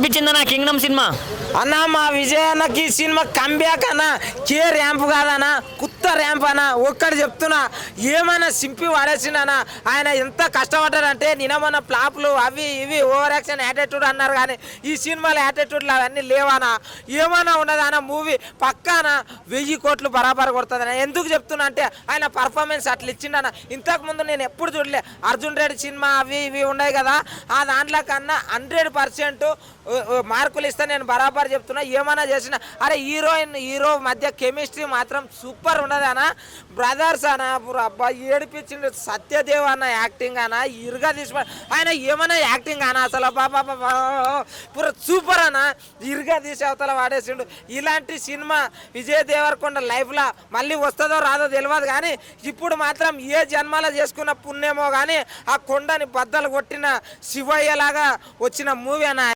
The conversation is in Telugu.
అనిపించింది నా కింగ్డమ్ సినిమా? అన్న మా విజయ్ అన్నకి ఈ సినిమా కంబ్యాక్ అన్న. కే ర్యాంప్ కాదన్నా, కొత్త ర్యాంప్ అన్న. ఒక్కటి చెప్తున్నా, ఏమైనా సింపి వాడేసిండనా. ఆయన ఎంత కష్టపడ్డాడంటే నిన్న మన ఫ్లాప్లు అవి ఇవి ఓవర్ యాక్షన్ యాటిట్యూడ్ అన్నారు, కానీ ఈ సినిమాలో యాటిట్యూడ్లు అవన్నీ లేవనా. ఏమైనా ఉన్నదన్న మూవీ పక్కాన 1000 కోట్లు బరాబర్ కొడుతుందన్న. ఎందుకు చెప్తున్నా అంటే ఆయన పర్ఫార్మెన్స్ అట్లా ఇచ్చిండన్న. ఇంతకుముందు నేను ఎప్పుడు చూడలే. అర్జున్ రెడ్డి సినిమా అవి ఇవి ఉన్నాయి కదా, ఆ దాంట్లో కన్నా 100% మార్కులు ఇస్తే నేను బరాబర్ చెప్తున్నా. ఏమైనా చేసిన అరే హీరో మధ్య కెమిస్ట్రీ మాత్రం సూపర్ ఉన్నది అన్న. బ్రదర్స్ అన్న అబ్బా ఏడిపించిండు. సత్యదేవ్ అన్న యాక్టింగ్ అన్న ఇరుగా తీసుకో. ఆయన ఏమైనా యాక్టింగ్ అన్న అసలు బాబా పూర సూపర్ అన్న. ఇరుగా తీసి అవతల వాడేసిండు. ఇలాంటి సినిమా విజయ్ దేవరకొండ లైఫ్లో మళ్ళీ వస్తుందో రాదో తెలియదు, కానీ ఇప్పుడు మాత్రం ఏ జన్మలో చేసుకున్న పుణ్యమో కానీ ఆ కొండని బద్దలు కొట్టిన శివయ్య లాగా వచ్చిన మూవీ అన్న.